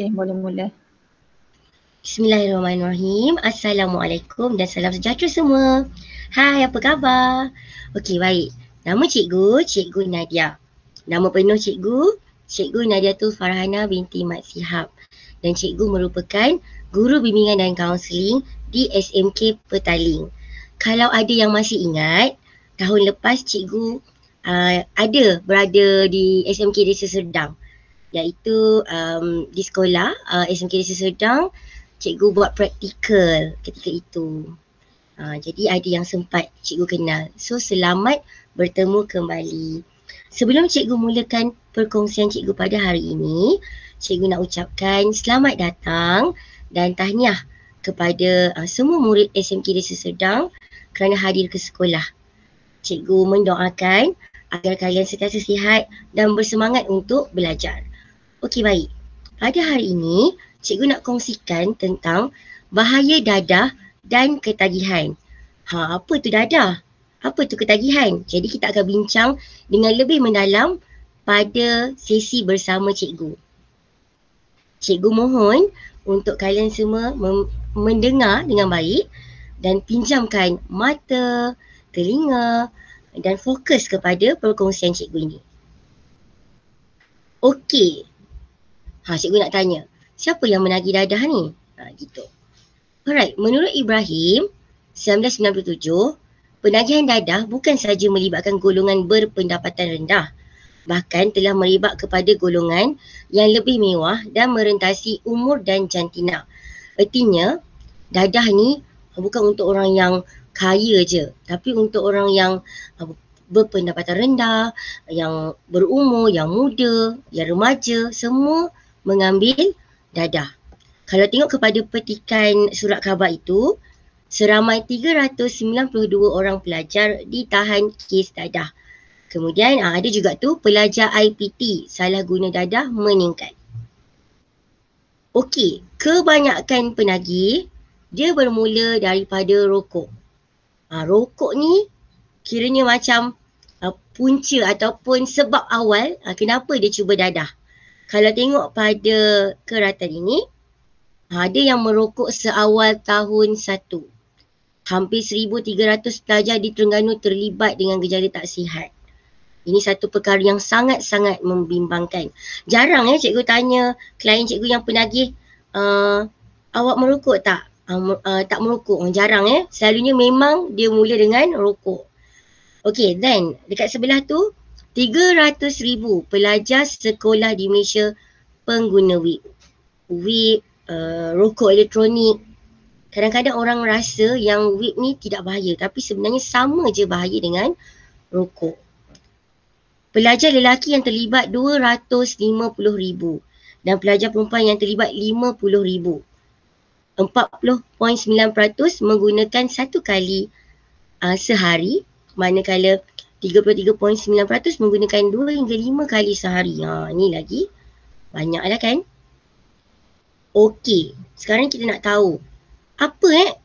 Okey, boleh mula. Bismillahirrahmanirrahim. Assalamualaikum dan salam sejahtera semua. Hai, apa khabar? Okey, baik. Nama Cikgu Nadia. Nama penuh Cikgu Nadiatul Farhana binti Mat Sihab. Dan Cikgu merupakan Guru Bimbingan dan Kaunseling di SMK Petaling. Kalau ada yang masih ingat, tahun lepas Cikgu berada di SMK Desa Serdang. Iaitu di sekolah SMK Desa Serdang, Cikgu buat praktikal ketika itu. Jadi ada yang sempat Cikgu kenal. So selamat bertemu kembali. Sebelum Cikgu mulakan perkongsian Cikgu pada hari ini, Cikgu nak ucapkan selamat datang dan tahniah kepada semua murid SMK Desa Serdang kerana hadir ke sekolah. Cikgu mendoakan agar kalian sentiasa sihat dan bersemangat untuk belajar. Okey, baik. Pada hari ini, Cikgu nak kongsikan tentang bahaya dadah dan ketagihan. Apa tu dadah? Apa tu ketagihan? Jadi kita akan bincang dengan lebih mendalam pada sesi bersama Cikgu. Cikgu mohon untuk kalian semua mendengar dengan baik dan pinjamkan mata, telinga dan fokus kepada perkongsian Cikgu ini. Okey. Cikgu nak tanya, siapa yang menagih dadah ni? Gitu. Alright, menurut Ibrahim, 1997, penagihan dadah bukan sahaja melibatkan golongan berpendapatan rendah, bahkan telah melibat kepada golongan yang lebih mewah dan merentasi umur dan jantina. Artinya, dadah ni bukan untuk orang yang kaya je, tapi untuk orang yang berpendapatan rendah, yang berumur, yang muda, yang remaja, semua mengambil dadah. Kalau tengok kepada petikan surat khabar itu, seramai 392 orang pelajar ditahan kes dadah. Kemudian ada juga tu pelajar IPT salah guna dadah meningkat. Okey, kebanyakan penagih dia bermula daripada rokok. Rokok ni kiranya macam punca ataupun sebab awal kenapa dia cuba dadah. Kalau tengok pada keratan ini, ada yang merokok seawal tahun 1. Hampir 1,300 pelajar di Terengganu terlibat dengan gejala tak sihat. Ini satu perkara yang sangat-sangat membimbangkan. Jarang cikgu tanya klien cikgu yang penagih, awak merokok tak? Tak merokok. Jarang Selalunya memang dia mula dengan rokok. Okey, then dekat sebelah tu, 300,000 pelajar sekolah di Malaysia pengguna vape. Vape, rokok elektronik. Kadang-kadang orang rasa yang vape ni tidak bahaya, tapi sebenarnya sama je bahaya dengan rokok. Pelajar lelaki yang terlibat 250,000 dan pelajar perempuan yang terlibat 50,000. 40.9% menggunakan satu kali sehari, manakala 33.9% menggunakan 2 hingga 5 kali sehari. Ni lagi banyak lah kan? Okey, sekarang kita nak tahu apa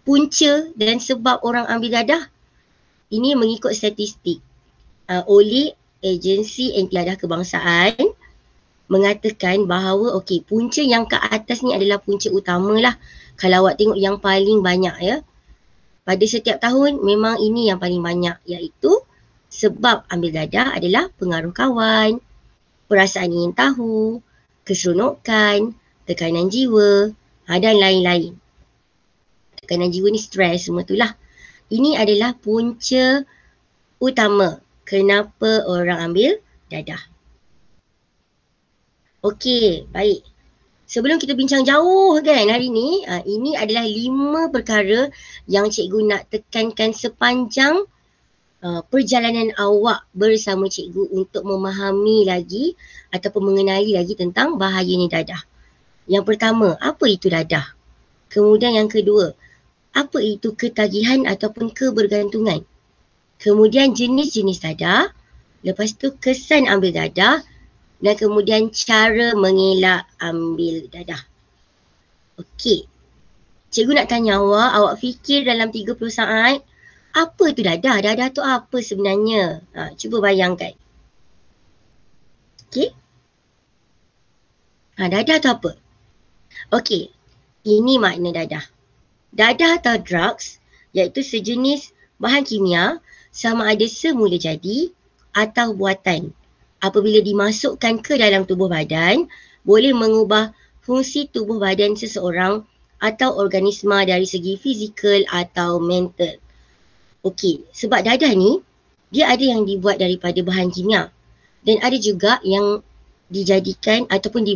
punca dan sebab orang ambil dadah. Ini mengikut statistik oleh Agensi Anti Dadah Kebangsaan mengatakan bahawa punca yang ke atas ni adalah punca utama lah. Kalau awak tengok yang paling banyak pada setiap tahun memang ini yang paling banyak, iaitu sebab ambil dadah adalah pengaruh kawan, perasaan ingin tahu, keseronokan, tekanan jiwa dan lain-lain. Tekanan jiwa ni stres semua tu lah. Ini adalah punca utama kenapa orang ambil dadah. Okey, baik. Sebelum kita bincang jauh kan hari ni, ini adalah 5 perkara yang cikgu nak tekankan sepanjang perjalanan awak bersama cikgu untuk memahami lagi ataupun mengenali lagi tentang bahayanya dadah. Yang pertama, apa itu dadah? Kemudian yang kedua, apa itu ketagihan ataupun kebergantungan? Kemudian jenis-jenis dadah, lepas tu kesan ambil dadah dan kemudian cara mengelak ambil dadah. Okey. Cikgu nak tanya awak fikir dalam 30 saat, apa tu dadah? Dadah tu apa sebenarnya? Cuba bayangkan. Okey. Dadah tu apa? Okey, ini makna dadah. Dadah atau drugs iaitu sejenis bahan kimia sama ada semula jadi atau buatan. Apabila dimasukkan ke dalam tubuh badan, boleh mengubah fungsi tubuh badan seseorang atau organisma dari segi fizikal atau mental. Okey, sebab dadah ni, dia ada yang dibuat daripada bahan kimia dan ada juga yang dijadikan ataupun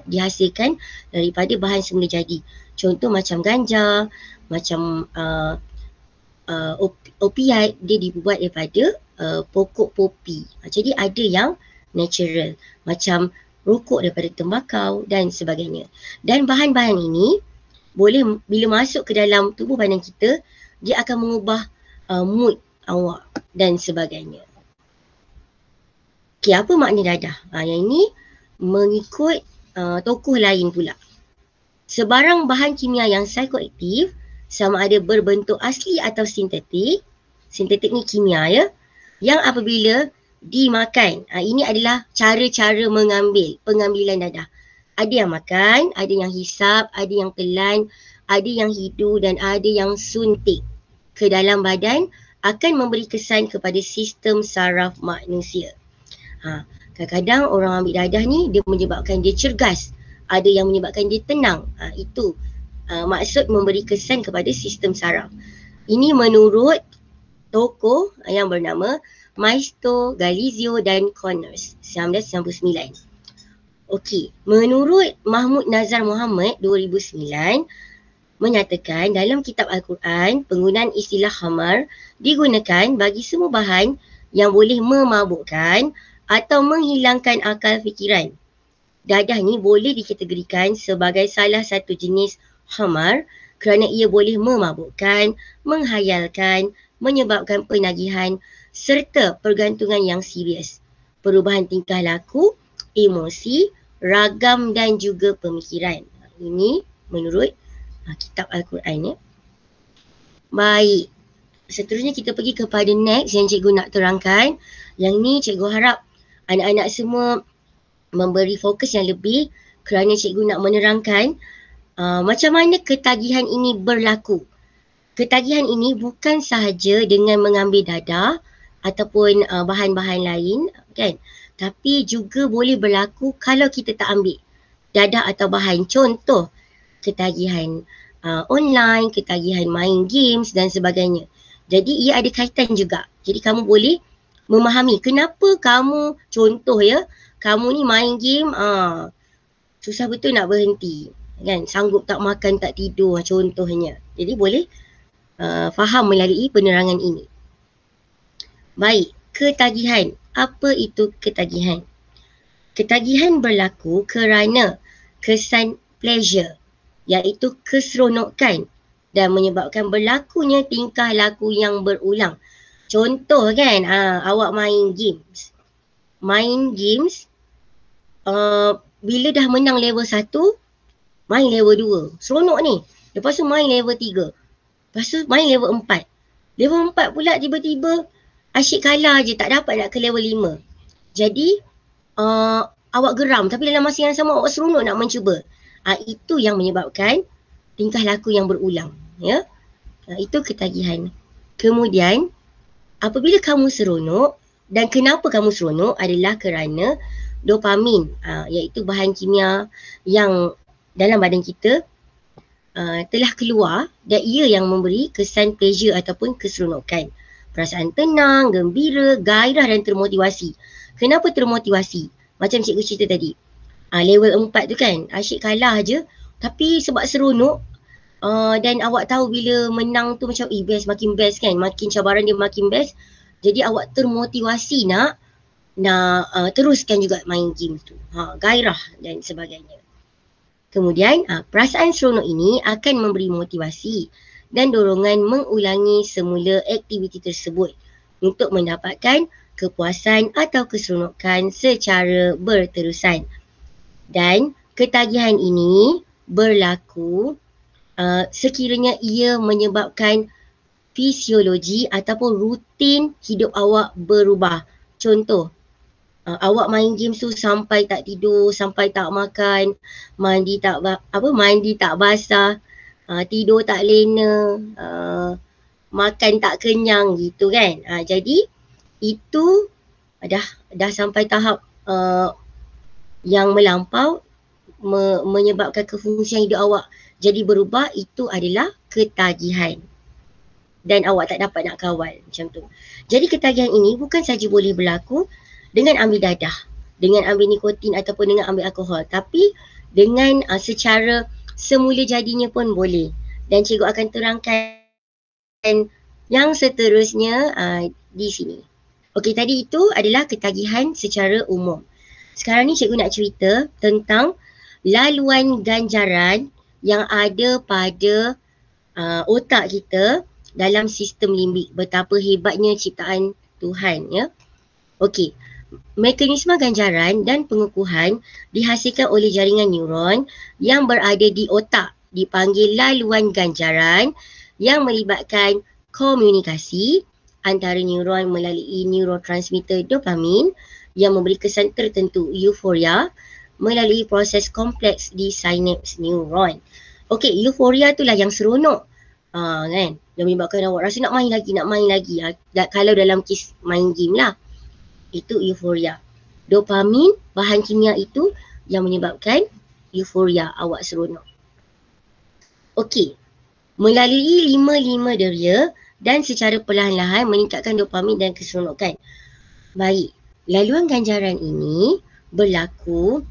dihasilkan daripada bahan semula jadi. Contoh macam ganja, macam opiat, dia dibuat daripada pokok popi. Jadi ada yang natural, macam rokok daripada tembakau dan sebagainya. Dan bahan-bahan ini boleh bila masuk ke dalam tubuh badan kita, dia akan mengubah mood awak dan sebagainya. Okey, apa makna dadah? Yang ini mengikut tokoh lain pula. Sebarang bahan kimia yang psikoaktif sama ada berbentuk asli atau sintetik. Sintetik ni kimia ya. Yang apabila dimakan, ini adalah cara-cara pengambilan dadah. Ada yang makan, ada yang hisap, ada yang telan, ada yang hidu dan ada yang suntik ke dalam badan akan memberi kesan kepada sistem saraf manusia. Kadang-kadang orang ambil dadah ni dia menyebabkan dia cergas, ada yang menyebabkan dia tenang. Itu maksud memberi kesan kepada sistem saraf. Ini menurut tokoh yang bernama Maisto, Galizio dan Connors 1999. Okey, menurut Mahmud Nazar Muhammad 2009 menyatakan dalam kitab Al-Quran penggunaan istilah khamar digunakan bagi semua bahan yang boleh memabukkan atau menghilangkan akal fikiran. Dadah ni boleh dikategorikan sebagai salah satu jenis khamar kerana ia boleh memabukkan, menghayalkan, menyebabkan penagihan serta pergantungan yang serius, perubahan tingkah laku, emosi, ragam dan juga pemikiran. Ini menurut kitab Al-Quran ya. Baik, seterusnya kita pergi kepada next yang cikgu nak terangkan. Yang ni cikgu harap anak-anak semua memberi fokus yang lebih kerana cikgu nak menerangkan macam mana ketagihan ini berlaku. Ketagihan ini bukan sahaja dengan mengambil dadah ataupun bahan-bahan lain kan, tapi juga boleh berlaku kalau kita tak ambil dadah atau bahan. Contoh ketagihan online, ketagihan main games dan sebagainya. Jadi ia ada kaitan juga. Jadi kamu boleh memahami kenapa kamu, contoh ya, kamu ni main game susah betul nak berhenti kan, sanggup tak makan tak tidur contohnya. Jadi boleh faham melalui penerangan ini. Baik, ketagihan. Apa itu ketagihan? Ketagihan berlaku kerana kesan pleasure, iaitu keseronokan dan menyebabkan berlakunya tingkah laku yang berulang. Contoh kan, awak main games. Main games, bila dah menang level 1, main level 2. Seronok ni. Lepas tu main level 3. Lepas tu main level 4. Level 4 pula tiba-tiba asyik kalah je, tak dapat nak ke level 5. Jadi, awak geram tapi dalam masa yang sama awak seronok nak mencuba. Itu yang menyebabkan tingkah laku yang berulang. Ya? Itu ketagihan. Kemudian, apabila kamu seronok, dan kenapa kamu seronok adalah kerana dopamin, iaitu bahan kimia yang dalam badan kita telah keluar dan ia yang memberi kesan pleasure ataupun keseronokan. Perasaan tenang, gembira, gairah dan termotivasi. Kenapa termotivasi? Macam cikgu cerita tadi. Level 4 tu kan, asyik kalah je tapi sebab seronok dan awak tahu bila menang tu macam best, makin best kan, makin cabaran dia makin best. Jadi awak termotivasi nak teruskan juga main game tu. Gairah dan sebagainya. Kemudian perasaan seronok ini akan memberi motivasi dan dorongan mengulangi semula aktiviti tersebut untuk mendapatkan kepuasan atau keseronokan secara berterusan. Dan ketagihan ini berlaku sekiranya ia menyebabkan fisiologi ataupun rutin hidup awak berubah. Contoh, Awak main game tu sampai tak tidur, sampai tak makan, mandi tak basah, tidur tak lena, makan tak kenyang gitu kan. Jadi itu dah sampai tahap yang melampau, menyebabkan kefungsian hidup awak jadi berubah. Itu adalah ketagihan dan awak tak dapat nak kawal macam tu. Jadi ketagihan ini bukan saja boleh berlaku dengan ambil dadah, dengan ambil nikotin ataupun dengan ambil alkohol, tapi dengan secara semula jadinya pun boleh. Dan cikgu akan terangkan yang seterusnya di sini. Okey, tadi itu adalah ketagihan secara umum. Sekarang ni cikgu nak cerita tentang laluan ganjaran yang ada pada otak kita dalam sistem limbik. Betapa hebatnya ciptaan Tuhan, ya. Okey, mekanisme ganjaran dan pengukuhan dihasilkan oleh jaringan neuron yang berada di otak, dipanggil laluan ganjaran, yang melibatkan komunikasi antara neuron melalui neurotransmitter dopamin yang memberi kesan tertentu euforia melalui proses kompleks di sinaps neuron. Okey, euforia itulah yang seronok. Kan, yang menyebabkan awak rasa nak main lagi. Kalau dalam kes main game lah, itu euforia. Dopamin, bahan kimia itu yang menyebabkan euforia, awak seronok. Okey, melalui lima deria dan secara perlahan-lahan meningkatkan dopamin dan keseronokan. Baik, laluan ganjaran ini berlaku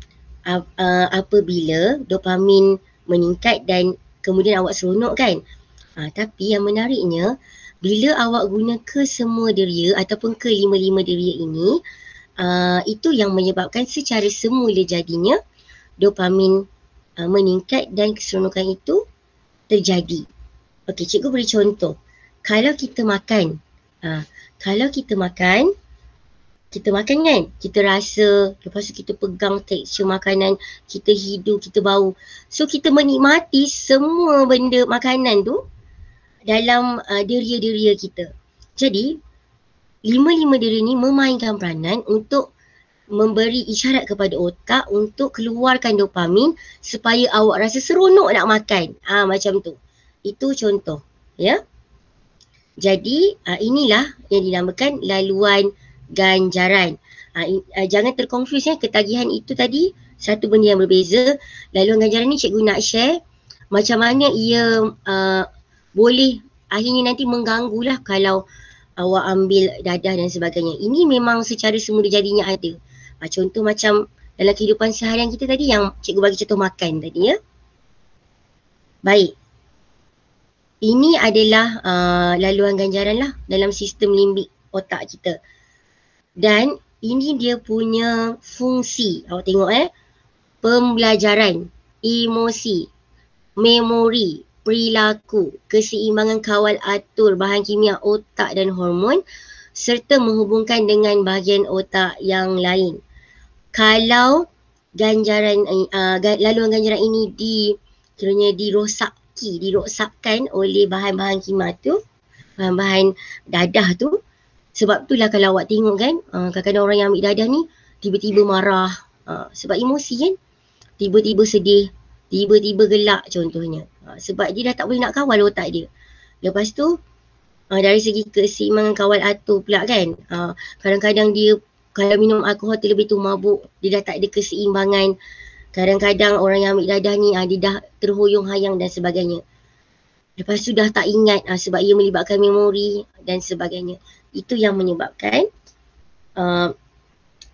apabila dopamin meningkat dan kemudian awak seronok kan. Tapi yang menariknya, bila awak guna ke semua deria ataupun ke lima deria ini, itu yang menyebabkan secara semula jadinya dopamin meningkat dan keseronokan itu terjadi. Okey, cikgu beri contoh. Kalau kita makan kan, kita rasa, lepas tu kita pegang tekstur makanan, kita hidu, kita bau. So kita menikmati semua benda makanan tu dalam deria-deria kita. Jadi, lima deria ni memainkan peranan untuk memberi isyarat kepada otak untuk keluarkan dopamin supaya awak rasa seronok nak makan. Macam tu. Itu contoh, ya. Jadi, inilah yang dinamakan laluan ganjaran. Jangan terkonfuse ya, ketagihan itu tadi satu benda yang berbeza. Laluan ganjaran ni cikgu nak share macam mana ia boleh akhirnya nanti mengganggulah kalau awak ambil dadah dan sebagainya. Ini memang secara semula jadinya ada. Contoh macam dalam kehidupan seharian kita tadi yang cikgu bagi contoh makan tadi, ya. Baik. Ini adalah laluan ganjaran lah dalam sistem limbik otak kita. Dan ini dia punya fungsi. Awak tengok pembelajaran, emosi, memori, perilaku, keseimbangan kawal atur bahan kimia otak dan hormon serta menghubungkan dengan bahagian otak yang lain. Kalau laluan ganjaran ini kiranya dirosakkan oleh bahan-bahan kimia tu, bahan-bahan dadah tu, sebab itulah kalau awak tengok kan, kadang-kadang orang yang ambil dadah ni tiba-tiba marah, sebab emosi kan, tiba-tiba sedih, tiba-tiba gelak contohnya. Sebab dia dah tak boleh nak kawal otak dia. Lepas tu, dari segi keseimbangan kawal atur pula kan, kadang-kadang dia kalau minum alkohol terlebih tu mabuk, dia dah tak ada keseimbangan. Kadang-kadang orang yang ambil dadah ni, dia dah terhoyong hayang dan sebagainya. Lepas tu dah tak ingat sebab ia melibatkan memori dan sebagainya. Itu yang menyebabkan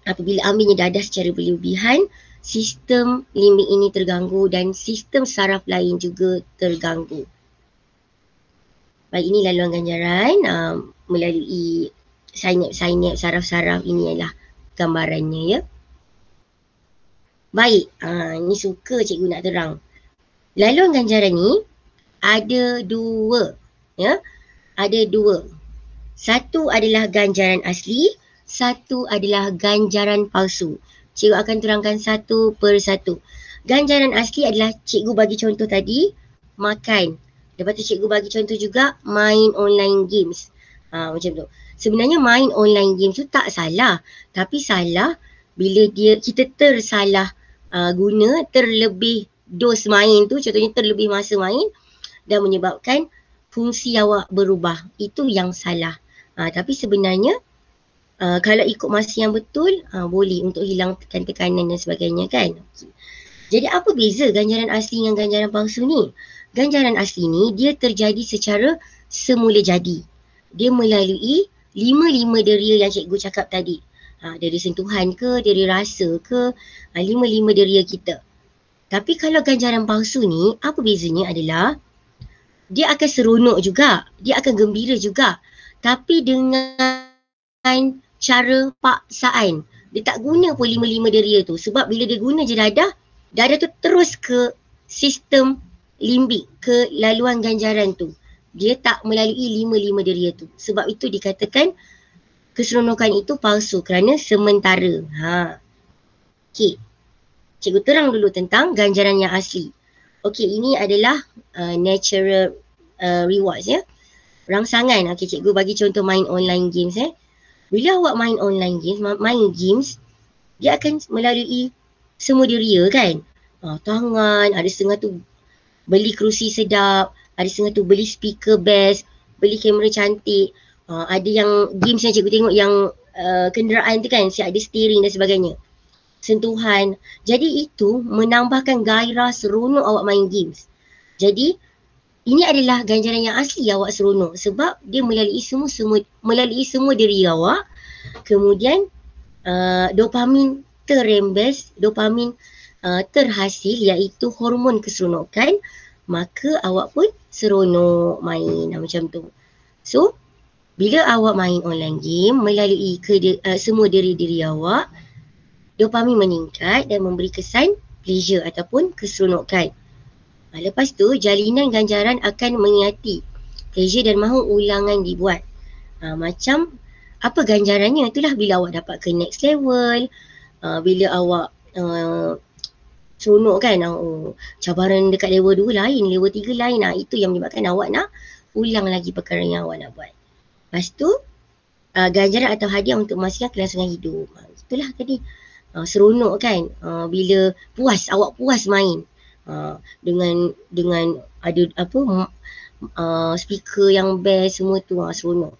apabila ambilnya dadah secara berlebihan, sistem limbik ini terganggu dan sistem saraf lain juga terganggu. Baik, ini laluan ganjaran melalui sinap saraf-saraf. Ini adalah gambarannya, ya. Baik, ni suka cikgu nak terang. Laluan ganjaran ni ada dua, ya. Ada dua. Satu adalah ganjaran asli, satu adalah ganjaran palsu. Cikgu akan terangkan satu per satu. Ganjaran asli adalah cikgu bagi contoh tadi, makan. Lepas tu cikgu bagi contoh juga main online games. Macam tu. Sebenarnya main online games tu tak salah. Tapi salah bila kita tersalah guna, terlebih dos main tu, contohnya terlebih masa main dan menyebabkan fungsi awak berubah. Itu yang salah. Tapi sebenarnya kalau ikut masa yang betul, boleh untuk hilangkan tekanan dan sebagainya kan. Jadi apa beza ganjaran asli dengan ganjaran palsu ni? Ganjaran asli ni dia terjadi secara semula jadi. Dia melalui lima deria yang cikgu cakap tadi. Dari sentuhan ke, dari rasa ke, lima deria kita. Tapi kalau ganjaran palsu ni, apa bezanya adalah dia akan seronok juga, dia akan gembira juga. Tapi dengan cara paksaan. Dia tak guna pun lima deria tu. Sebab bila dia guna je dadah tu terus ke sistem limbik, ke laluan ganjaran tu. Dia tak melalui lima deria tu. Sebab itu dikatakan keseronokan itu palsu kerana sementara. Okey. Cikgu terang dulu tentang ganjaran yang asli. Okey, ini adalah natural rewards ya. Rangsangan. Okey, cikgu bagi contoh main online games Bila awak main online games, main games, dia akan melalui semua deria kan. Tangan, ada setengah tu beli kerusi sedap, ada setengah tu beli speaker best, beli kamera cantik. Ada yang games yang cikgu tengok yang kenderaan tu kan, siap ada steering dan sebagainya. Sentuhan. Jadi itu menambahkan gairah seronok awak main games. Jadi ini adalah ganjaran yang asli awak seronok sebab dia melalui semua diri awak. Kemudian dopamin terrembes, dopamin terhasil iaitu hormon keseronokan, maka awak pun seronok main macam tu. So, bila awak main online game melalui semua diri awak, dopamin meningkat dan memberi kesan pleasure ataupun keseronokan. Lepas tu, jalinan ganjaran akan mengingati pleasure dan mahu ulangan dibuat. Macam apa ganjarannya? Itulah bila awak dapat ke next level, bila awak seronok kan, cabaran dekat level 2 lain, level 3 lain. Itu yang menyebabkan awak nak ulang lagi perkara yang awak nak buat. Lepas tu, ganjaran atau hadiah untuk memastikan kelangsungan hidup. Itulah tadi, seronok kan, bila awak puas main. Dengan ada speaker yang best semua tu, seronok.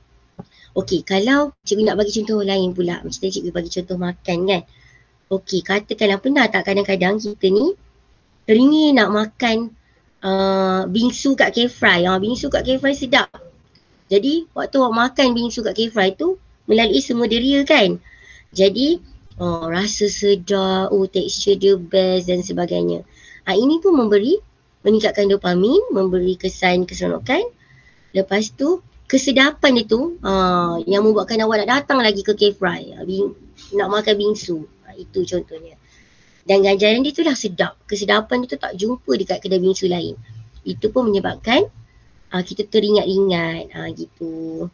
Okey, kalau cikgu nak bagi contoh lain pula, macam tadi cikgu bagi contoh makan kan. Okey, katakanlah pernah tak kadang-kadang kita ni teringin nak makan bingsu kat K-Fry. Bingsu kat K-Fry sedap. Jadi waktu awak makan bingsu kat K-Fry tu melalui semua deria kan. Jadi rasa sedap, tekstur dia best dan sebagainya. Ini pun meningkatkan dopamin, memberi kesan keseronokan. Lepas tu, kesedapan itu yang membuatkan awak nak datang lagi ke K-Fry, nak makan bingsu. Itu contohnya. Dan ganjaran dia itulah sedap. Kesedapan itu tak jumpa dekat kedai bingsu lain. Itu pun menyebabkan kita teringat-ingat gitu.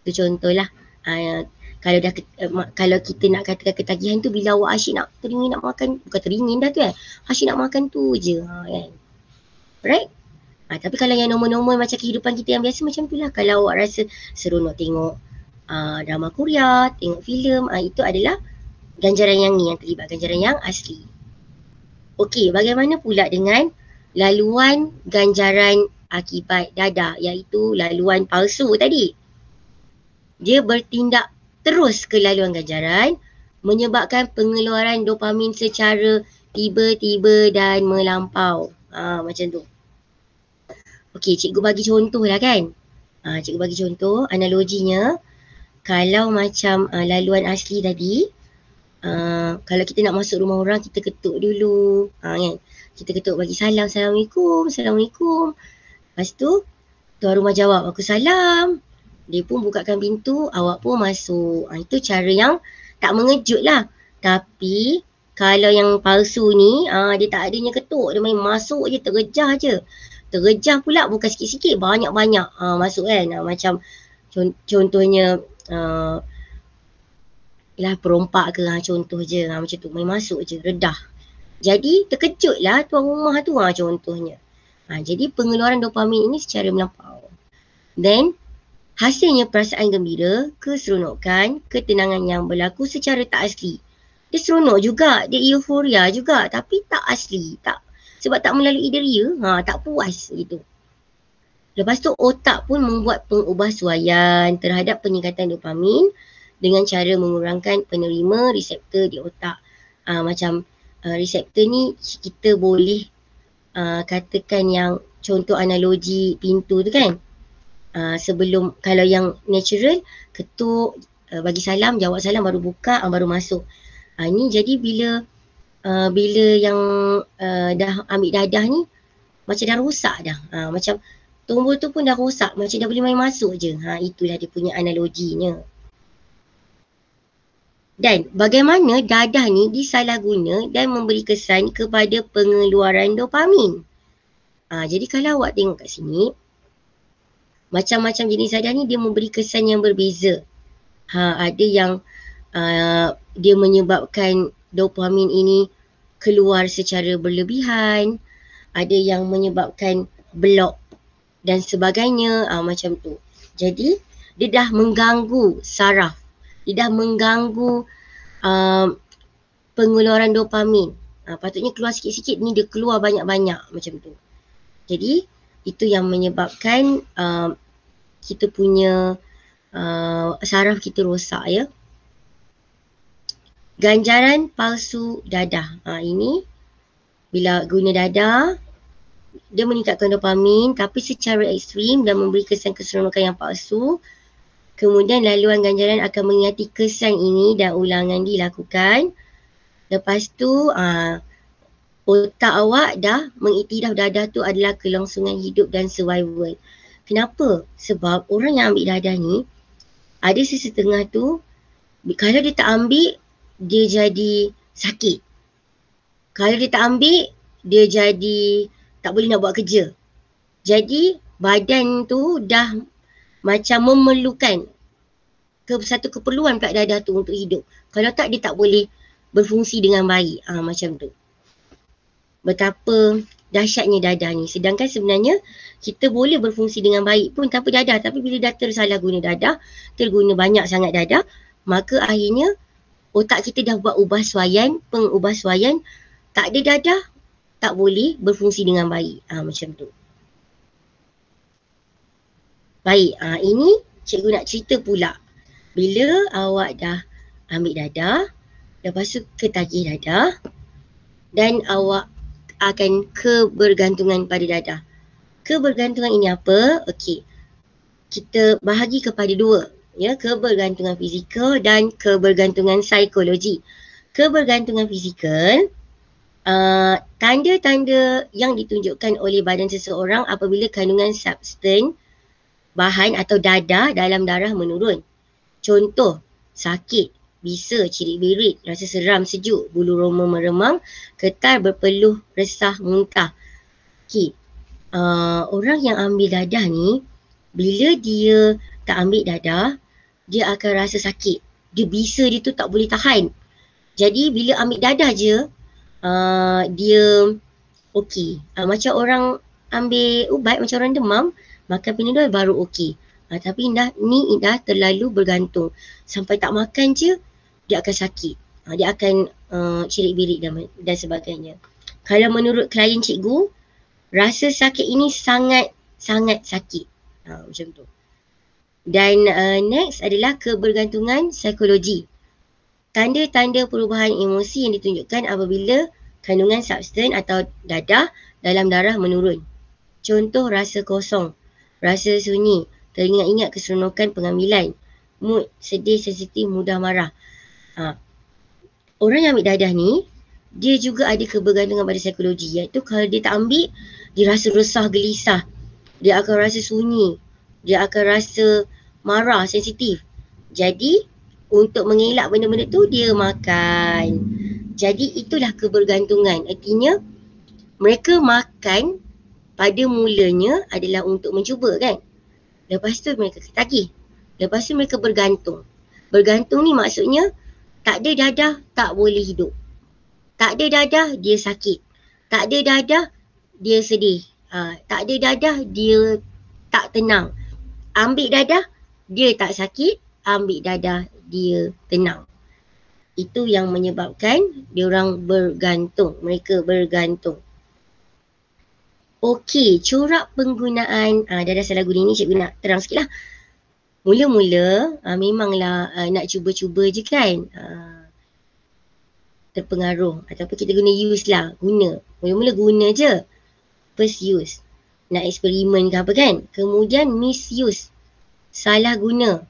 Itu contohlah. Kalau kita nak katakan ketagihan tu bila awak asyik nak teringin nak makan, bukan teringin dah tu kan, asyik nak makan tu je kan. Right? Tapi kalau yang normal-normal macam kehidupan kita yang biasa macam tu lah, kalau awak rasa seronok tengok drama Korea, tengok filem, itu adalah ganjaran yang ni yang terlibat, ganjaran yang asli. Okey, bagaimana pula dengan laluan ganjaran akibat dadah, iaitu laluan palsu tadi? Dia bertindak terus ke laluan ganjaran, menyebabkan pengeluaran dopamin secara tiba-tiba dan melampau. Macam tu. Okey, cikgu bagi contoh lah kan. Cikgu bagi contoh, analoginya, kalau macam laluan asli tadi, kalau kita nak masuk rumah orang, kita ketuk dulu. Kan? Kita ketuk bagi salam, Assalamualaikum, Assalamualaikum. Lepas tu, tuan rumah jawab, aku salam. Dia pun bukakan pintu, awak pun masuk. Itu cara yang tak mengejut lah. Tapi kalau yang palsu ni, dia tak adanya ketuk, dia main masuk je, tergejah je. Tergejah pula bukan sikit-sikit, banyak-banyak masuk kan. Macam contohnya perompak ke, contoh je, macam tu, main masuk je, redah. Jadi terkejut lah tuan rumah tu, contohnya. Jadi pengeluaran dopamin ini secara melampau. Then hasilnya perasaan gembira, keseronokan, ketenangan yang berlaku secara tak asli. Dia seronok juga, dia euforia juga, tapi tak asli, tak, sebab tak melalui deria, tak puas gitu. Lepas tu otak pun membuat pengubahsuaian terhadap peningkatan dopamin dengan cara mengurangkan penerima reseptor di otak. Macam reseptor ni kita boleh katakan yang contoh analogi pintu tu kan. Sebelum, kalau yang natural, ketuk, bagi salam, jawab salam baru buka, baru masuk. Ni jadi bila yang dah ambil dadah ni macam dah rosak dah. Macam tombol tu pun dah rosak, macam dah boleh main masuk je. Itulah dia punya analoginya. Dan bagaimana dadah ni disalahguna dan memberi kesan kepada pengeluaran dopamin. Jadi kalau awak tengok kat sini, macam-macam jenis dadah ni dia memberi kesan yang berbeza. Ada yang dia menyebabkan dopamin ini keluar secara berlebihan, ada yang menyebabkan blok dan sebagainya, macam tu. Jadi dia dah mengganggu saraf, dia dah mengganggu pengeluaran dopamin. Patutnya keluar sikit-sikit, ni dia keluar banyak-banyak macam tu. Jadi itu yang menyebabkan kita punya saraf kita rosak ya. Ganjaran palsu dadah. Ini bila guna dadah, dia meningkatkan dopamin tapi secara ekstrim dan memberi kesan keseronokan yang palsu. Kemudian laluan ganjaran akan mengingati kesan ini dan ulangan dilakukan. Lepas tu otak awak dah mengiktiraf dadah tu adalah kelangsungan hidup dan survival. Kenapa? Sebab orang yang ambil dadah ni, ada sesetengah tu, kalau dia tak ambil, dia jadi sakit. Kalau dia tak ambil, dia jadi tak boleh nak buat kerja. Jadi badan tu dah macam memerlukan satu keperluan pula dadah tu untuk hidup. Kalau tak, dia tak boleh berfungsi dengan baik. Macam tu. Betapa dahsyatnya dadah ni. Sedangkan sebenarnya kita boleh berfungsi dengan baik pun tanpa dadah. Tapi bila dah tersalah guna dadah, terguna banyak sangat dadah, maka akhirnya otak kita dah buat pengubahsuaian, tak ada dadah, tak boleh berfungsi dengan baik. Macam tu. Baik, ini cikgu nak cerita pula. Bila awak dah ambil dadah, lepas tu ketagih dadah, dan awak akan kebergantungan pada dadah. Kebergantungan ini apa? Okey, kita bahagi kepada dua. Ya, kebergantungan fizikal dan kebergantungan psikologi. Kebergantungan fizikal, tanda-tanda yang ditunjukkan oleh badan seseorang apabila kandungan substan, bahan atau dadah dalam darah menurun. Contoh, sakit, bisa, cirit-birit, rasa seram, sejuk, bulu roma meremang, getar, berpeluh, resah, muntah. Okey, orang yang ambil dadah ni, bila dia tak ambil dadah, dia akan rasa sakit. Dia bisa dia tu tak boleh tahan. Jadi bila ambil dadah je, dia okey. Macam orang ambil ubat, macam orang demam, makan Panadol baru okey. Tapi dah terlalu bergantung. Sampai tak makan je, dia akan sakit. Dia akan cirit-birit dan sebagainya. Kalau menurut klien cikgu, rasa sakit ini sangat-sangat sakit. Macam tu. Dan next adalah kebergantungan psikologi. Tanda-tanda perubahan emosi yang ditunjukkan apabila kandungan substan atau dadah dalam darah menurun. Contoh, rasa kosong, rasa sunyi, teringat-ingat keseronokan pengambilan, mood, sedih, sensitif, mudah marah. Orang yang ambil dadah ni, dia juga ada kebergantungan pada psikologi, iaitu kalau dia tak ambil, dia rasa resah, gelisah, dia akan rasa sunyi, dia akan rasa marah, sensitif. Jadi untuk mengelak benda-benda tu, dia makan. Jadi itulah kebergantungan. Artinya mereka makan pada mulanya adalah untuk mencuba kan. Lepas tu mereka ketagih. Lepas tu mereka bergantung. Bergantung ni maksudnya tak ada dadah tak boleh hidup. Tak ada dadah dia sakit. Tak ada dadah dia sedih. Tak ada dadah dia tak tenang. Ambil dadah dia tak sakit. Ambil dadah dia tenang. Itu yang menyebabkan diorang bergantung. Mereka bergantung. Okey, corak penggunaan, dah salah guna ni cikgu nak terang sikit lah. Mula-mula memanglah nak cuba-cuba je kan. Terpengaruh ataupun kita guna use lah. Guna. Mula-mula guna je. First use. Nak eksperimen ke apa kan. Kemudian misuse. Salah guna.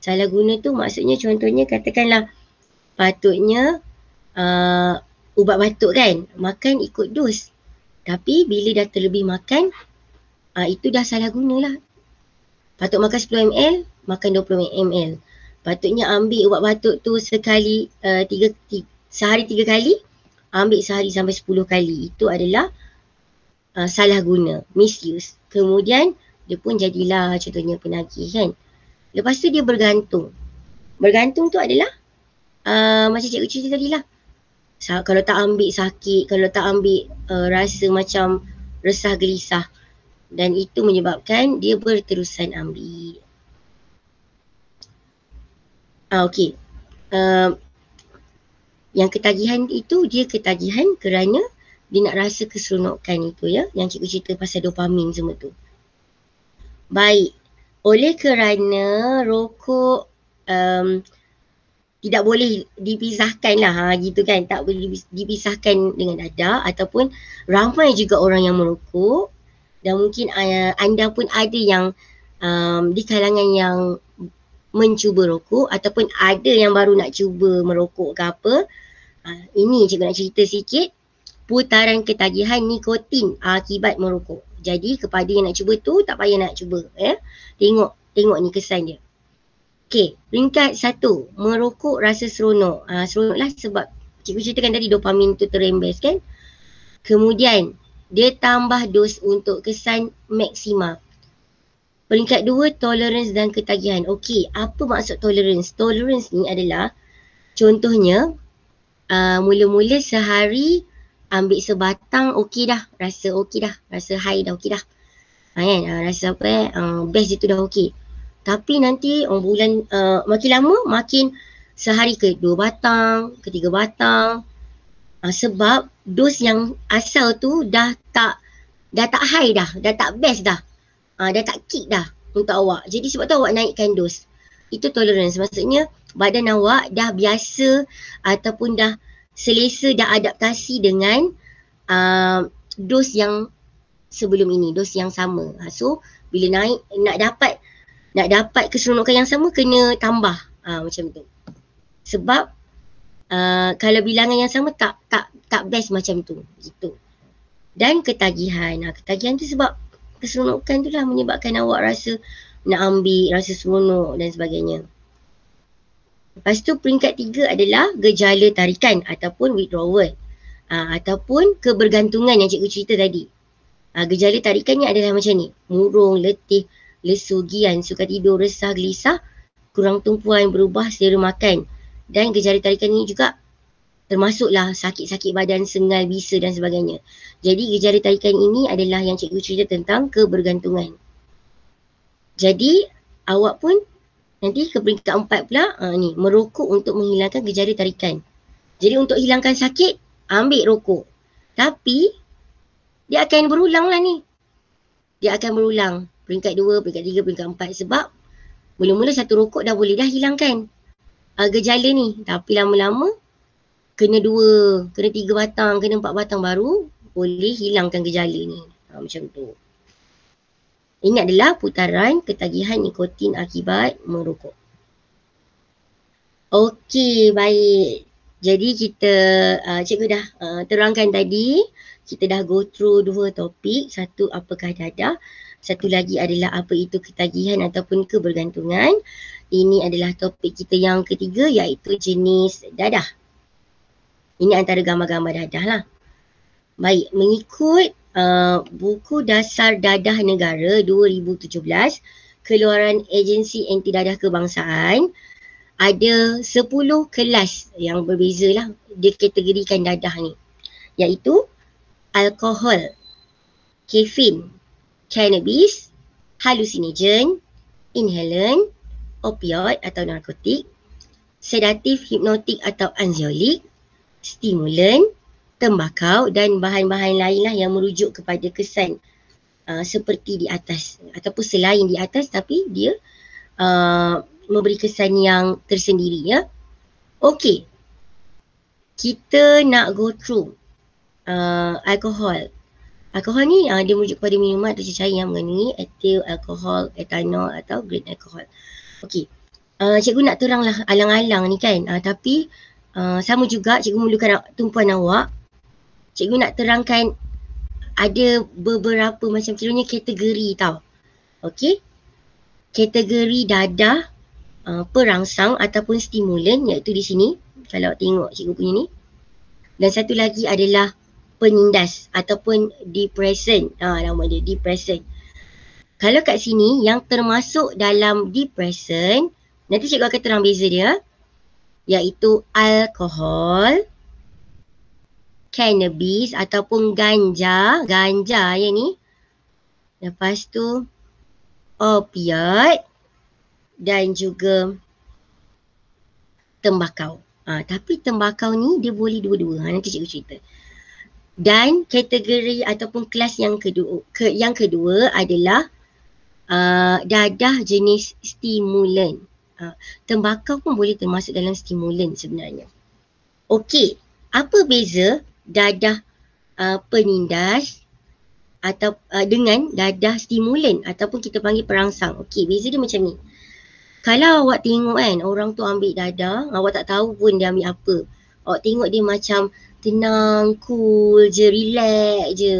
Salah guna tu maksudnya contohnya katakanlah patutnya ubat batuk kan. Makan ikut dos. Tapi bila dah terlebih makan, itu dah salah guna lah. Patut makan 10 ml, makan 20 ml. Patutnya ambil ubat batuk tu sekali, sehari 3 kali, ambil sehari sampai 10 kali. Itu adalah salah guna, misuse. Kemudian dia pun jadilah contohnya penagih kan. Lepas tu dia bergantung. Bergantung tu adalah macam cikgu cerita tadi lah. Kalau tak ambil sakit, kalau tak ambil rasa macam resah gelisah. Dan itu menyebabkan dia berterusan ambil. Okey. Yang ketagihan itu dia ketagihan kerana dia nak rasa keseronokan itu ya. Yang cikgu cerita pasal dopamin semua tu. Baik. Oleh kerana rokok tidak boleh dipisahkan lah gitu kan. Tak boleh dipisahkan dengan dadah ataupun ramai juga orang yang merokok. Dan mungkin anda pun ada yang di kalangan yang mencuba rokok ataupun ada yang baru nak cuba merokok ke apa. Ini cikgu nak cerita sikit putaran ketagihan nikotin akibat merokok. Jadi kepada yang nak cuba tu tak payah nak cuba ya. Tengok ni kesan dia. Okey, peringkat 1, merokok rasa seronok. Seronok lah sebab cikgu ceritakan tadi dopamin tu terembes kan. Kemudian dia tambah dos untuk kesan maksima. Peringkat 2, tolerance dan ketagihan. Okey, apa maksud tolerance? Tolerance ni adalah contohnya mula-mula sehari ambil sebatang okey dah, rasa okey dah, rasa high dah okey dah. Kan, rasa apa best itu dah okey. Tapi nanti bulan makin lama makin sehari ke 2 batang, ke 3 batang. Sebab dos yang asal tu dah tak high dah tak best dah. Dah tak kick dah untuk awak. Jadi sebab tu awak naikkan dos. Itu tolerance. Maksudnya badan awak dah biasa ataupun dah selesa, dah adaptasi dengan dos yang sebelum ini, dos yang sama. So bila naik nak dapat keseronokan yang sama kena tambah macam tu. Sebab kalau bilangan yang sama tak best macam tu gitu. Dan ketagihan. Ketagihan tu sebab keseronokan tu lah menyebabkan awak rasa nak ambil, rasa seronok dan sebagainya. Lepas tu peringkat 3 adalah gejala tarikan ataupun withdrawal. Ataupun kebergantungan yang cikgu cerita tadi. Gejala tarikan ni adalah macam ni. Murung, letih, lesu, gian, sukar tidur, resah, gelisah, kurang tumpuan, berubah selera makan. Dan gejala tarikan ni juga termasuklah sakit-sakit badan, sengal, bisa dan sebagainya. Jadi gejala tarikan ini adalah yang cikgu cerita tentang kebergantungan. Jadi awak pun nanti ke peringkat 4 pula ni, merokok untuk menghilangkan gejala tarikan. Jadi untuk hilangkan sakit, ambil rokok. Tapi dia akan berulang lah ni. Dia akan berulang. Peringkat 2, peringkat 3, peringkat 4. Sebab mula-mula satu rokok dah boleh dah hilangkan gejala ni. Tapi lama-lama kena 2, kena 3 batang, kena 4 batang baru boleh hilangkan gejala ni. Macam tu. Ini adalah putaran ketagihan nikotin akibat merokok. Okey, baik. Jadi kita, cikgu dah terangkan tadi, kita dah go through 2 topik. Satu, apakah dadah. Satu lagi adalah apa itu ketagihan ataupun kebergantungan. Ini adalah topik kita yang ketiga iaitu jenis dadah. Ini antara gambar-gambar dadah lah. Baik, mengikut buku dasar dadah negara 2017, keluaran Agensi Anti Dadah Kebangsaan, ada 10 kelas yang berbeza lah dia kategorikan dadah ni. Iaitu alkohol, kafein, cannabis, halusinogen, inhalant, opioid atau narkotik, sedatif, hipnotik atau anxiolik, stimulan, tembakau dan bahan-bahan lainlah yang merujuk kepada kesan seperti di atas ataupun selain di atas, tapi dia memberi kesan yang tersendiri ya. Okey. Kita nak go through alkohol. Alkohol ni dia merujuk kepada minuman atau cecair yang mengandungi etil, alkohol, etanol atau grain alkohol. Okey. Cikgu nak teranglah alang-alang ni kan. Tapi sama juga cikgu memerlukan tumpuan awak. Cikgu nak terangkan ada beberapa macam kiranya kategori tau. Okey. Kategori dadah, perangsang ataupun stimulan iaitu di sini. Kalau tengok cikgu punya ni. Dan satu lagi adalah penindas ataupun depressant. Nama dia depressant. Kalau kat sini yang termasuk dalam depressant, nanti cikgu akan terang beza dia, iaitu alkohol, cannabis ataupun ganja ya ni. Lepas tu opiat dan juga tembakau. Tapi tembakau ni dia boleh dua-dua. Nanti cikgu cerita. Dan kategori ataupun kelas yang kedua adalah dadah jenis stimulan. Tembakau pun boleh termasuk dalam stimulan sebenarnya. Okey, apa beza dadah penindas atau dengan dadah stimulan ataupun kita panggil perangsang? Okey, beza dia macam ni. Kalau awak tengok kan orang tu ambil dadah, awak tak tahu pun dia ambil apa. Awak tengok dia macam tenang, cool je, relax je,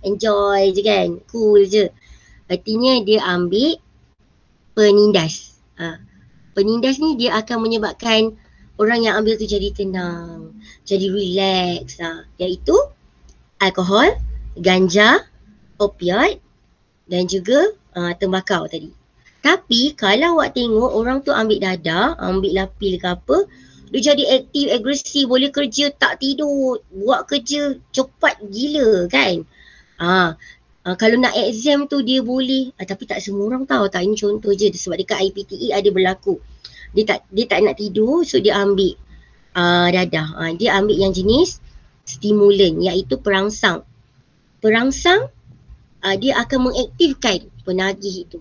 enjoy je kan, cool je. Artinya dia ambil penindas. Penindas ni dia akan menyebabkan orang yang ambil tu jadi tenang, jadi relax. Iaitu alkohol, ganja, opiat dan juga tembakau tadi. Tapi kalau awak tengok orang tu ambil dadah, ambil lah pil ke apa, dia jadi aktif, agresif, boleh kerja tak tidur, buat kerja cepat gila kan. Kalau nak exam tu dia boleh, tapi tak semua orang tahu tak, ini contoh je sebab dekat IPTE ada berlaku. Dia tak nak tidur, so dia ambil dadah. Dia ambil yang jenis stimulan iaitu perangsang. Perangsang dia akan mengaktifkan penagih itu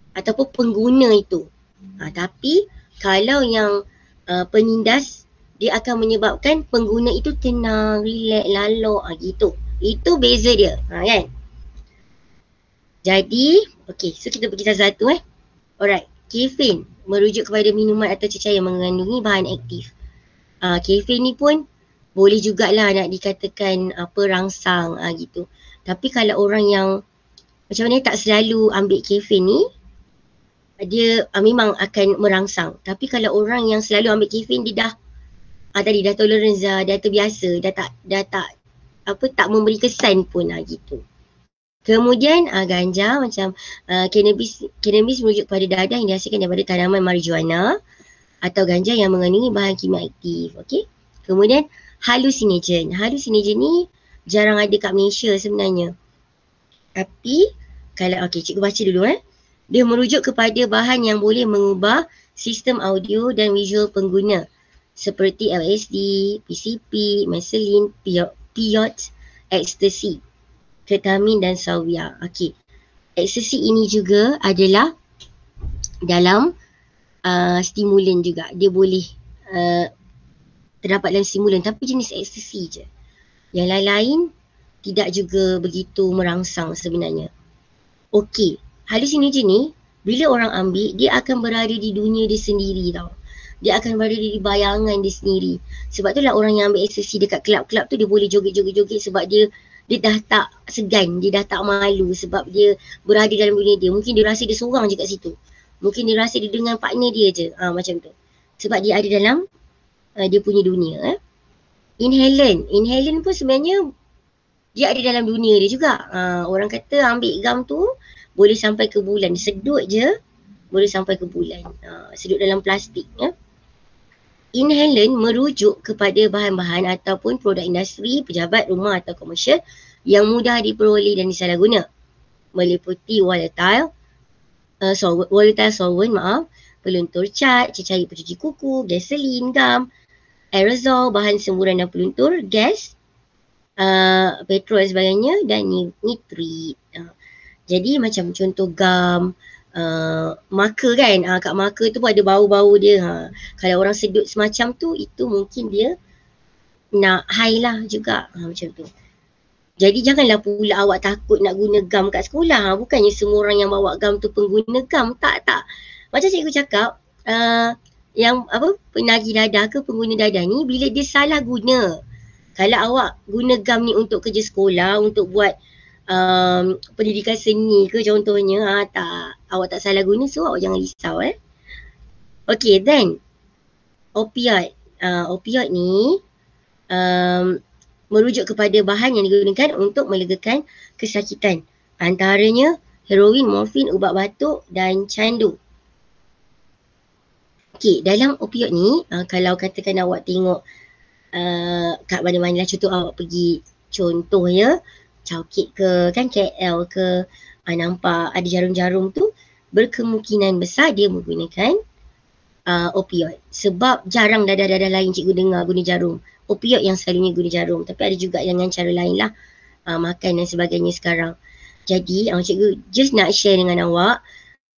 ataupun pengguna itu. Tapi kalau yang penindas dia akan menyebabkan pengguna itu tenang, relax, lalok gitu. Itu beza dia, kan? Jadi, okey, so kita pergi satu-satu Alright, kafein merujuk kepada minuman atau cecair yang mengandungi bahan aktif. Kafein ni pun boleh jugalah nak dikatakan perangsang gitu. Tapi kalau orang yang macam mana tak selalu ambil kafein ni, dia memang akan merangsang. Tapi kalau orang yang selalu ambil kafein, dia dah tolerance dah terbiasa, tak memberi kesan pun gitu. Kemudian ganja macam cannabis merujuk kepada dadah yang dihasilkan daripada tanaman marijuana atau ganja yang mengandungi bahan kimia aktif. Okey. Kemudian halusinogen. Halusinogen ni jarang ada kat Malaysia sebenarnya. Tapi kalau cikgu baca dulu Dia merujuk kepada bahan yang boleh mengubah sistem audio dan visual pengguna seperti LSD, PCP, meselin, peyote, ecstasy, ketamin dan salvia. Okey. Ecstasy ini juga adalah dalam stimulan juga. Dia boleh terdapat dalam stimulan tapi jenis ecstasy je. Yang lain-lain tidak juga begitu merangsang sebenarnya. Okey. Halusinogen ni bila orang ambil dia akan berada di dunia dia sendiri tau. Dia akan berada di bayangan dia sendiri. Sebab itulah orang yang ambil ecstasy dekat kelab-kelab tu dia boleh joget-joget sebab dia dah tak segan, dia dah tak malu sebab dia berada dalam dunia dia. Mungkin dia rasa dia seorang je kat situ. Mungkin dia rasa dia dengan partner dia je. Macam tu. Sebab dia ada dalam dia punya dunia. Inhalant pun sebenarnya dia ada dalam dunia dia juga. Orang kata ambil gam tu boleh sampai ke bulan. Sedut je boleh sampai ke bulan. Sedut dalam plastik. Inhalant merujuk kepada bahan-bahan ataupun produk industri, pejabat, rumah atau komersial yang mudah diperoleh dan disalahguna. Meliputi volatile solvent, peluntur cat, cecair pencuci kuku, gasolin, gam, aerosol, bahan semburan dan peluntur, gas, petrol dan sebagainya, dan nitrit. Jadi macam contoh gam, marker kan, kat marker tu pun ada bau-bau dia. Kalau orang sedut semacam tu, itu mungkin dia nak high lah juga, macam tu. Jadi janganlah pula awak takut nak guna gam kat sekolah. Bukannya semua orang yang bawa gam tu pengguna gam. Tak. Macam cikgu cakap, yang penagih dadah ke pengguna dadah ni, bila dia salah guna. Kalau awak guna gam ni untuk kerja sekolah, untuk buat pendidikan seni ke contohnya, tak. Awak tak salah guna, so awak jangan risau. Okay, then opioid. Opioid ni merujuk kepada bahan yang digunakan untuk melegakan kesakitan. Antaranya heroin, morfin, ubat batuk dan candu. Okey, dalam opioid ni, kalau katakan awak tengok kat mana-mana lah, contoh awak pergi contoh ya, Chowkit ke, kan KL ke, nampak ada jarum-jarum tu, berkemungkinan besar dia menggunakan opioid. Sebab jarang dadah-dadah lain cikgu dengar guna jarum. Opioid yang selalunya guna jarum. Tapi ada juga dengan cara lain lah. Makan dan sebagainya sekarang. Jadi cikgu just nak share dengan awak.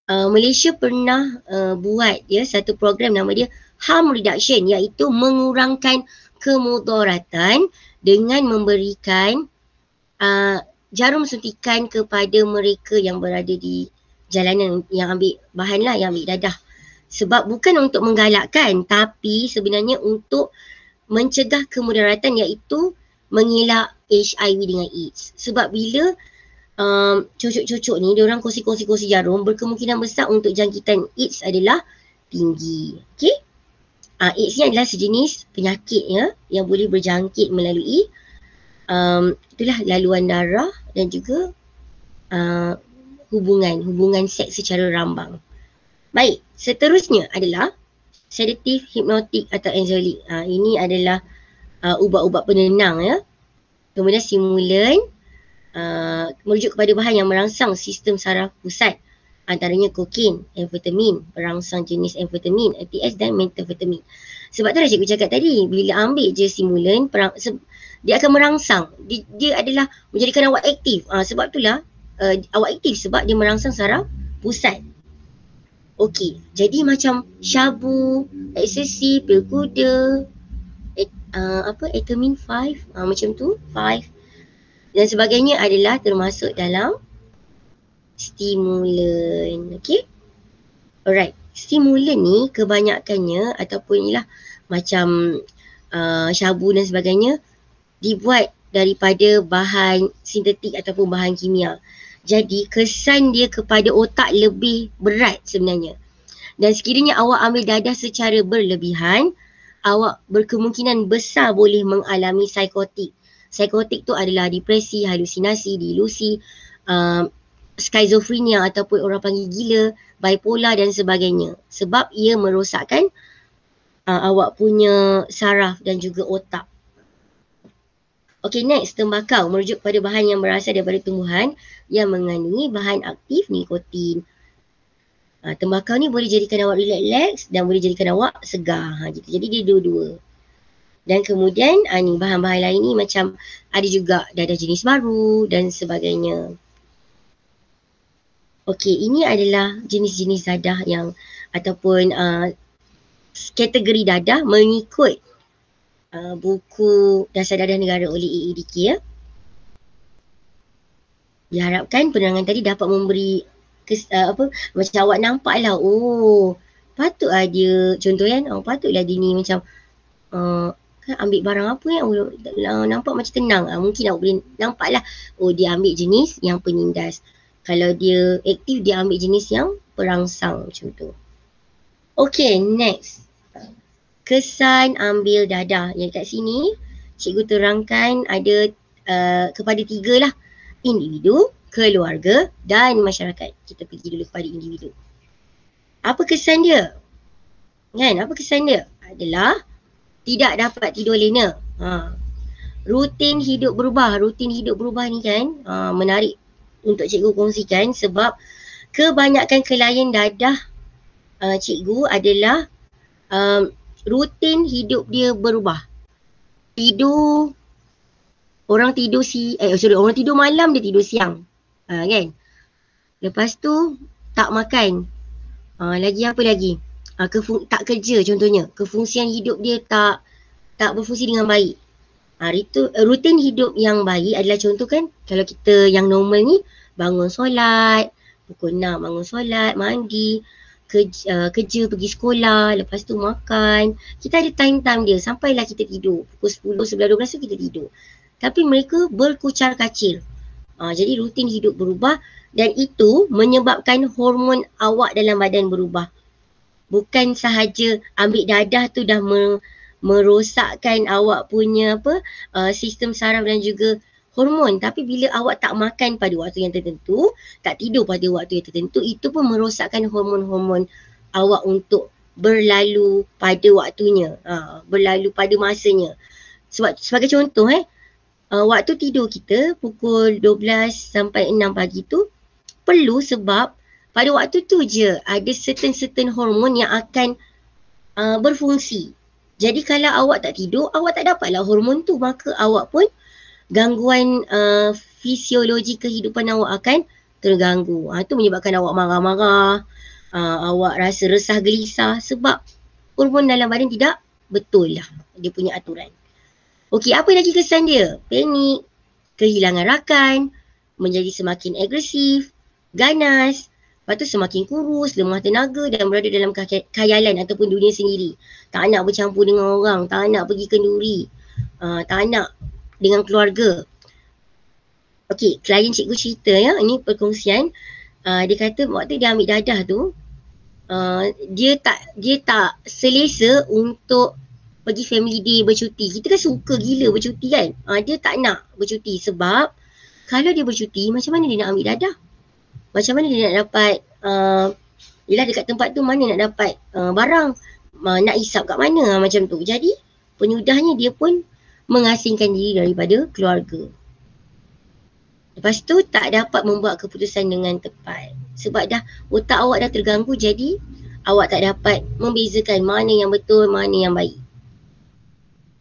Malaysia pernah buat satu program nama dia harm reduction, iaitu mengurangkan kemudaratan dengan memberikan jarum suntikan kepada mereka yang berada di jalanan, yang ambil bahan lah, yang ambil dadah. Sebab bukan untuk menggalakkan, tapi sebenarnya untuk mencegah kemudaratan, iaitu mengelak HIV dengan AIDS. Sebab bila cucuk-cucuk ni, diorang kongsi-kongsi jarum, berkemungkinan besar untuk jangkitan AIDS adalah tinggi. Okay? AIDS ni adalah sejenis penyakit yang boleh berjangkit melalui itulah laluan darah dan juga hubungan seks secara rambang. Baik, seterusnya adalah sedatif, hipnotik atau anxiolytic. Ini adalah ubat-ubat penenang Kemudian stimulan, merujuk kepada bahan yang merangsang sistem saraf pusat. Antaranya kokain, amfetamin, perangsang jenis amfetamin, ATS dan methamphetamine. Sebab tu dah cikgu cakap tadi, bila ambil je stimulan, dia akan merangsang. Dia adalah menjadikan awak aktif. Sebab itulah awak aktif sebab dia merangsang saraf pusat. Okey, jadi macam syabu, ecstasy, pil kuda, Etamin 5, macam tu, 5 dan sebagainya adalah termasuk dalam stimulan. Okey. Alright, stimulan ni kebanyakannya ataupun inilah macam syabu dan sebagainya dibuat daripada bahan sintetik ataupun bahan kimia. Jadi kesan dia kepada otak lebih berat sebenarnya. Dan sekiranya awak ambil dadah secara berlebihan, awak berkemungkinan besar boleh mengalami psikotik. Psikotik tu adalah depresi, halusinasi, delusi, skizofrenia ataupun orang panggil gila, bipolar dan sebagainya. Sebab ia merosakkan awak punya saraf dan juga otak. Okay, next, tembakau merujuk pada bahan yang berasal daripada tumbuhan yang mengandungi bahan aktif nikotin. Tembakau ni boleh jadikan awak relax dan boleh jadikan awak segar. Gitu. Jadi dia dua-dua. Dan kemudian ni bahan-bahan lain ni macam ada juga dadah jenis baru dan sebagainya. Okey, ini adalah jenis-jenis dadah yang ataupun kategori dadah mengikut buku Dasar Dadah Negara oleh AADK Diharapkan penerangan tadi dapat memberi macam awak nampak lah, patutlah dia contoh kan, patutlah dia ni macam kan ambil barang apa yang nampak macam tenang. Mungkin awak boleh nampak lah, dia ambil jenis yang penindas. Kalau dia aktif, dia ambil jenis yang perangsang macam tu. Okay, next. Kesan ambil dadah. Yang kat sini, cikgu terangkan ada kepada 3 lah. Individu, keluarga dan masyarakat. Kita pergi dulu kepada individu. Apa kesan dia? Kan, apa kesan dia? Adalah tidak dapat tidur lena. Rutin hidup berubah. Rutin hidup berubah ni kan menarik untuk cikgu kongsikan sebab kebanyakan klien dadah cikgu adalah rutin hidup dia berubah. Tidur, orang tidur orang tidur malam, dia tidur siang. Kan? Lepas tu tak makan. Lagi apa lagi? Tak kerja contohnya. Kefungsian hidup dia tak berfungsi dengan baik. Rutin hidup yang baik adalah contoh kan, kalau kita yang normal ni bangun solat, pukul 6 bangun solat, mandi, kerja pergi sekolah, lepas tu makan. Kita ada time-time dia sampailah kita tidur. Pukul 10, 11, 12 tu kita tidur. Tapi mereka berkucar kacir. Jadi rutin hidup berubah dan itu menyebabkan hormon awak dalam badan berubah. Bukan sahaja ambil dadah tu dah merosakkan awak punya sistem saraf dan juga hormon, tapi bila awak tak makan pada waktu yang tertentu, tak tidur pada waktu yang tertentu, itu pun merosakkan hormon-hormon awak untuk berlalu pada waktunya, berlalu pada masanya. Sebab sebagai contoh waktu tidur kita pukul 12 sampai 6 pagi tu perlu, sebab pada waktu tu je ada certain hormon yang akan berfungsi. Jadi kalau awak tak tidur, awak tak dapatlah hormon tu, maka awak pun gangguan fisiologi kehidupan awak akan terganggu. Itu menyebabkan awak marah-marah, awak rasa resah gelisah sebab hormon dalam badan tidak betul lah dia punya aturan. Okey, apa lagi kesan dia? Panik, kehilangan rakan, menjadi semakin agresif, ganas, lepas tu semakin kurus, lemah tenaga dan berada dalam khayalan ataupun dunia sendiri. Tak nak bercampur dengan orang, tak nak pergi kenduri, tak nak dengan keluarga. Okey, klien cikgu cerita ya, ini perkongsian. Dia kata waktu dia ambil dadah tu, dia tak selesa untuk pergi family day bercuti. Kita kan suka gila bercuti kan. Dia tak nak bercuti sebab kalau dia bercuti, macam mana dia nak ambil dadah? Macam mana dia nak dapat yelah dekat tempat tu mana nak dapat barang, nak hisap kat mana macam tu. Jadi penyudahnya dia pun mengasingkan diri daripada keluarga. Lepas tu tak dapat membuat keputusan dengan tepat sebab dah otak awak dah terganggu, jadi awak tak dapat membezakan mana yang betul, mana yang baik.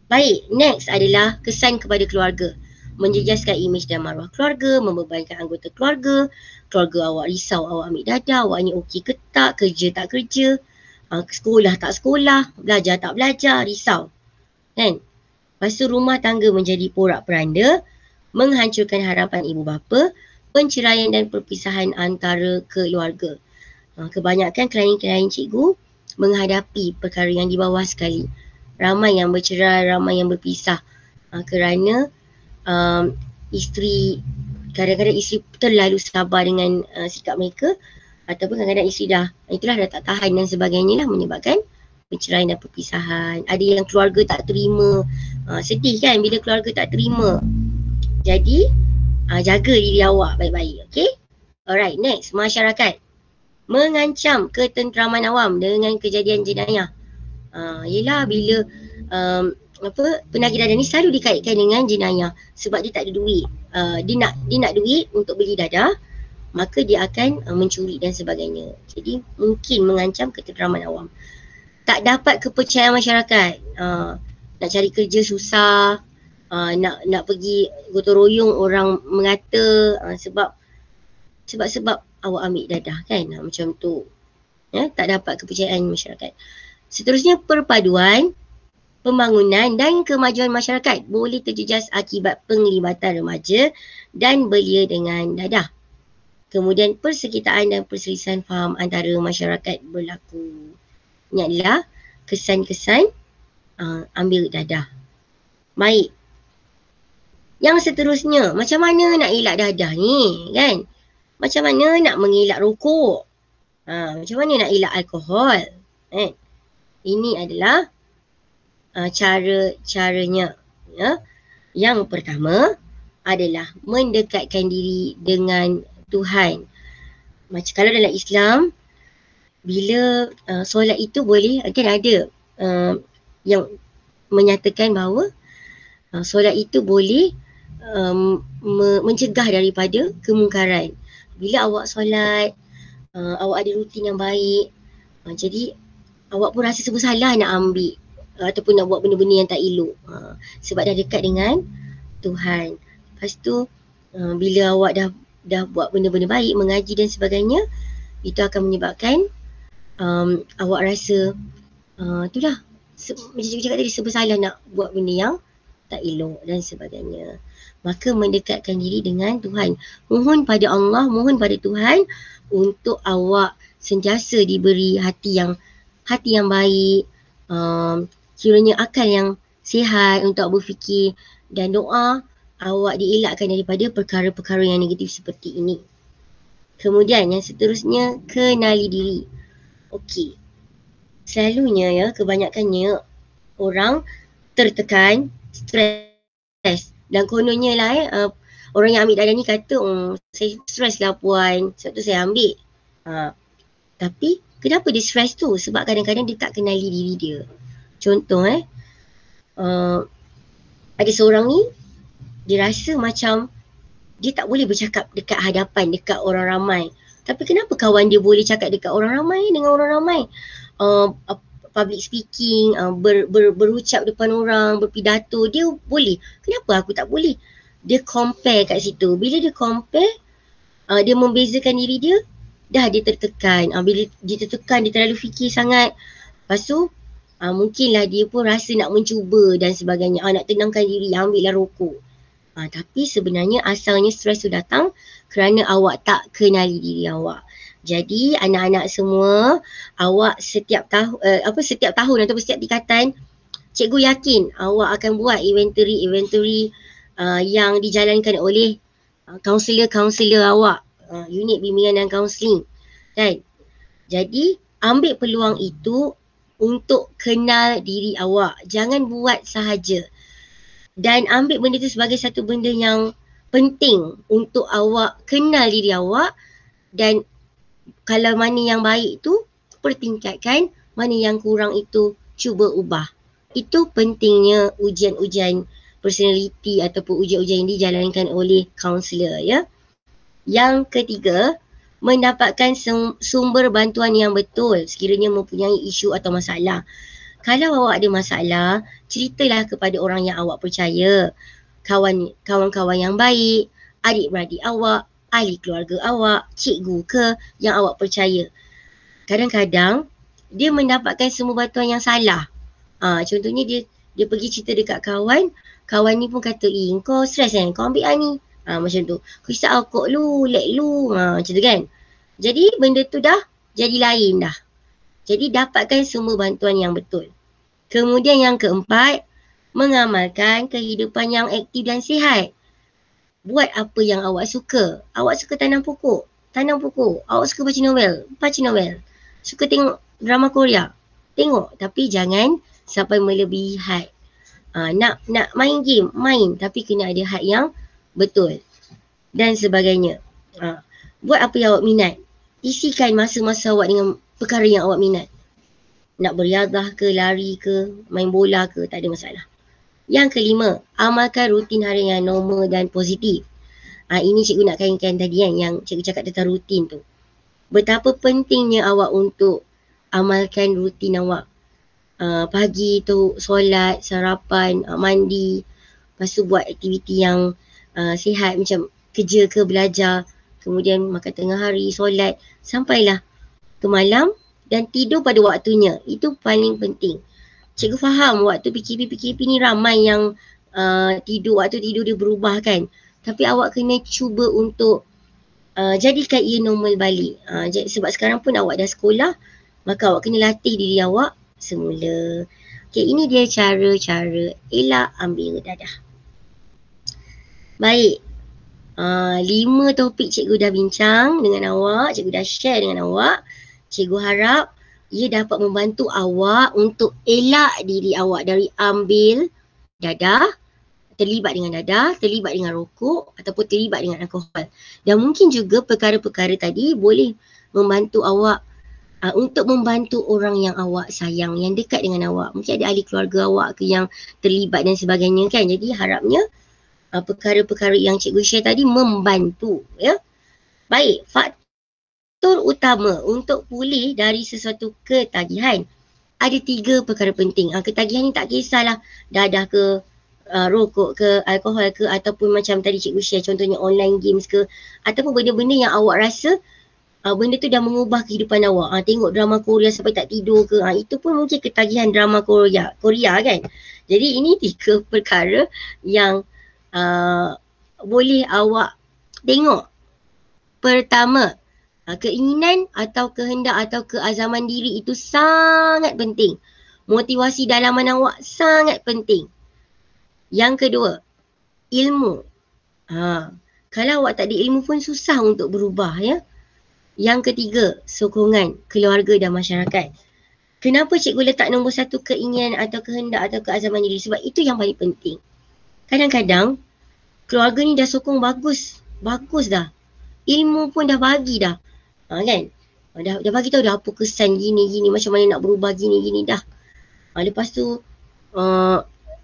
Baik, next adalah kesan kepada keluarga. Menjejaskan imej dan maruah keluarga, membebankan anggota keluarga awak risau awak ambil dadah, awak ni okey ke tak, kerja tak kerja, sekolah tak sekolah, belajar tak belajar, risau. Kan? Lepas tu rumah tangga menjadi porak-peranda, menghancurkan harapan ibu bapa, penceraian dan perpisahan antara keluarga. Kebanyakan klien-klien cikgu menghadapi perkara yang di bawah sekali. Ramai yang bercerai, ramai yang berpisah kerana kadang-kadang isteri terlalu sabar dengan sikap mereka, ataupun kadang-kadang isteri dah tak tahan dan sebagainya lah, menyebabkan perceraian dan perpisahan. Ada yang keluarga tak terima, sedih kan bila keluarga tak terima. Jadi jaga diri awak baik-baik, okay? Alright, next, masyarakat mengancam ketenteraman awam dengan kejadian jenayah. Yelah bila penagih dadah ni selalu dikaitkan dengan jenayah sebab dia tak ada duit. Dia nak duit untuk beli dadah, maka dia akan mencuri dan sebagainya. Jadi mungkin mengancam ketenteraman awam. Tak dapat kepercayaan masyarakat, nak cari kerja susah, nak pergi gotong royong orang mengata sebab awak ambil dadah kan, macam tu. Tak dapat kepercayaan masyarakat. Seterusnya, perpaduan, pembangunan dan kemajuan masyarakat boleh terjejas akibat penglibatan remaja dan belia dengan dadah. Kemudian persekitaan dan perselisihan faham antara masyarakat berlaku. Ini adalah kesan-kesan ambil dadah. Baik. Yang seterusnya, macam mana nak elak dadah ni kan? Macam mana nak mengelak rokok? Macam mana nak elak alkohol? Kan? Ini adalah cara-caranya. Ya. Yang pertama adalah mendekatkan diri dengan Tuhan. Macam kalau dalam Islam, bila solat itu boleh, kan ada yang menyatakan bahawa solat itu boleh mencegah daripada kemungkaran. Bila awak solat, awak ada rutin yang baik, Jadi awak pun rasa serba salah nak ambil ataupun nak buat benda-benda yang tak elok. Sebab dah dekat dengan Tuhan. Lepas tu bila awak dah buat benda-benda baik, mengaji dan sebagainya, itu akan menyebabkan awak rasa itulah macam cikgu cakap tadi, serba salah nak buat benda yang tak elok dan sebagainya. Maka mendekatkan diri dengan Tuhan. Mohon pada Allah, mohon pada Tuhan untuk awak sentiasa diberi hati yang baik, kiranya akal yang sihat untuk berfikir, dan doa awak dielakkan daripada perkara-perkara yang negatif seperti ini. Kemudian yang seterusnya, kenali diri. Okey. Selalunya ya, kebanyakannya orang tertekan, stres. Dan kononnya lah orang yang ambil darah ni kata, saya stres lah puan, sebab tu saya ambil. Tapi kenapa dia stres tu? Sebab kadang-kadang dia tak kenali diri dia. Contoh ada seorang ni, dia rasa macam dia tak boleh bercakap dekat hadapan, dekat orang ramai. Tapi kenapa kawan dia boleh cakap dekat orang ramai, dengan orang ramai? Public speaking, berucap depan orang, berpidato, dia boleh. Kenapa aku tak boleh? Dia compare kat situ. Bila dia compare, dia membezakan diri dia, dah dia tertekan. Bila dia tertekan, dia terlalu fikir sangat. Lepas tu, mungkinlah dia pun rasa nak mencuba dan sebagainya. Nak tenangkan diri, ambillah rokok. Tapi sebenarnya asalnya stres tu datang kerana awak tak kenali diri awak. Jadi anak-anak semua, awak setiap tahun ataupun setiap tingkatan, cikgu yakin awak akan buat inventory yang dijalankan oleh kaunselor awak, unit bimbingan dan kaunseling, kan? Jadi ambil peluang itu untuk kenal diri awak. Jangan buat sahaja. Dan ambil benda itu sebagai satu benda yang penting untuk awak kenal diri awak, dan kalau mana yang baik tu pertingkatkan, mana yang kurang itu cuba ubah. Itu pentingnya ujian-ujian personality ataupun ujian-ujian yang dijalankan oleh kaunselor ya. Yang ketiga, mendapatkan sumber bantuan yang betul sekiranya mempunyai isu atau masalah. Kalau awak ada masalah, ceritalah kepada orang yang awak percaya. Kawan-kawan yang baik, adik-beradik awak, ahli keluarga awak, cikgu ke yang awak percaya. Kadang-kadang dia mendapatkan semua bantuan yang salah. Contohnya dia pergi cerita dekat kawan ni pun kata, kau stres kan, kau ambil ni. Macam tu. Kau isap alkohol lu, lek lu, macam tu kan. Jadi benda tu dah jadi lain dah. Jadi dapatkan semua bantuan yang betul. Kemudian yang keempat, mengamalkan kehidupan yang aktif dan sihat. Buat apa yang awak suka. Awak suka tanam pokok. Awak suka baca novel. Suka tengok drama Korea. Tengok, tapi jangan sampai melebihi had. Nak main game, main, tapi kena ada had yang betul. Dan sebagainya. Buat apa yang awak minat. Isikan masa-masa awak dengan perkara yang awak minat. Nak beriadah ke, lari ke, main bola ke, tak ada masalah. Yang kelima, amalkan rutin harian yang normal dan positif. Ini cikgu nak kaitkan tadi kan, yang cikgu cakap tentang rutin tu. Betapa pentingnya awak untuk amalkan rutin awak. Pagi tu solat, sarapan, mandi, lepas tu buat aktiviti yang sihat macam kerja ke belajar, kemudian makan tengah hari, solat, sampailah ke malam dan tidur pada waktunya. Itu paling penting. Cikgu faham waktu PKP ni ramai yang waktu tidur dia berubah kan. Tapi awak kena cuba untuk jadikan ia normal balik. Sebab sekarang pun awak dah sekolah, maka awak kena latih diri awak semula. Okay, ini dia cara-cara elak ambil dadah. Baik. 5 topik cikgu dah bincang dengan awak, cikgu dah share dengan awak. Cikgu harap ia dapat membantu awak untuk elak diri awak dari ambil dadah, terlibat dengan rokok ataupun terlibat dengan alkohol. Dan mungkin juga perkara-perkara tadi boleh membantu awak untuk membantu orang yang awak sayang, yang dekat dengan awak. Mungkin ada ahli keluarga awak ke yang terlibat dan sebagainya kan. Jadi harapnya perkara-perkara yang cikgu share tadi membantu ya. Baik, fakta faktor utama untuk pulih dari sesuatu ketagihan. Ada 3 perkara penting. Ketagihan ni tak kisahlah dadah ke, rokok ke, alkohol ke, ataupun macam tadi cikgu share contohnya online games ke, ataupun benda-benda yang awak rasa benda tu dah mengubah kehidupan awak. Tengok drama Korea sampai tak tidur ke, itu pun mungkin ketagihan drama Korea kan. Jadi ini 3 perkara yang boleh awak tengok. Pertama, keinginan atau kehendak atau keazaman diri itu sangat penting. Motivasi dalaman awak sangat penting. Yang kedua, ilmu. Kalau awak tak ada ilmu pun susah untuk berubah ya. Yang ketiga, sokongan keluarga dan masyarakat. Kenapa cikgu letak nombor 1 keinginan atau kehendak atau keazaman diri? Sebab itu yang paling penting. Kadang-kadang keluarga ni dah sokong bagus dah. Ilmu pun dah bagi dah. Kan? Dah bagi tahu dah apa kesan gini, macam mana nak berubah gini dah. Lepas tu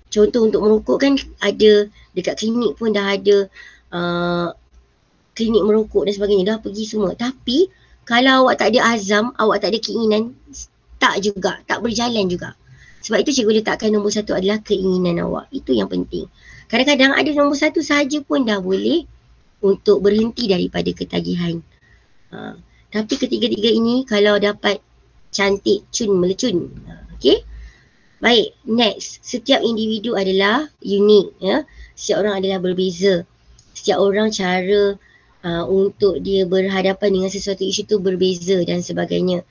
contoh untuk merokok kan ada dekat klinik pun dah ada klinik merokok dan sebagainya, dah pergi semua. Tapi kalau awak tak ada azam, awak tak ada keinginan, tak berjalan juga. Sebab itu cikgu letakkan nombor 1 adalah keinginan awak. Itu yang penting. Kadang-kadang ada nombor 1 sahaja pun dah boleh untuk berhenti daripada ketagihan. Tapi ketiga-tiga ini kalau dapat cantik, melecun. Okay? Baik, next. Setiap individu adalah unik. Ya? Setiap orang adalah berbeza. Setiap orang cara untuk dia berhadapan dengan sesuatu isu tu berbeza dan sebagainya.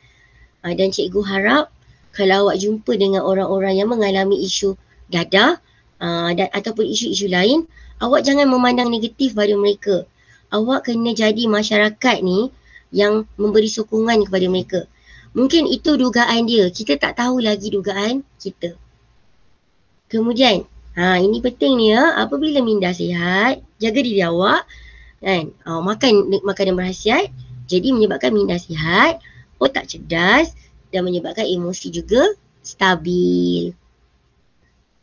Dan cikgu harap kalau awak jumpa dengan orang-orang yang mengalami isu dadah ataupun isu-isu lain, awak jangan memandang negatif pada mereka. Awak kena jadi masyarakat ni yang memberi sokongan kepada mereka. Mungkin itu dugaan dia. Kita tak tahu lagi dugaan kita. Kemudian, ini penting ni ya. Apabila minda sihat, jaga diri awak. Kan? Makan makanan berkhasiat. Jadi menyebabkan minda sihat, otak cerdas dan menyebabkan emosi juga stabil.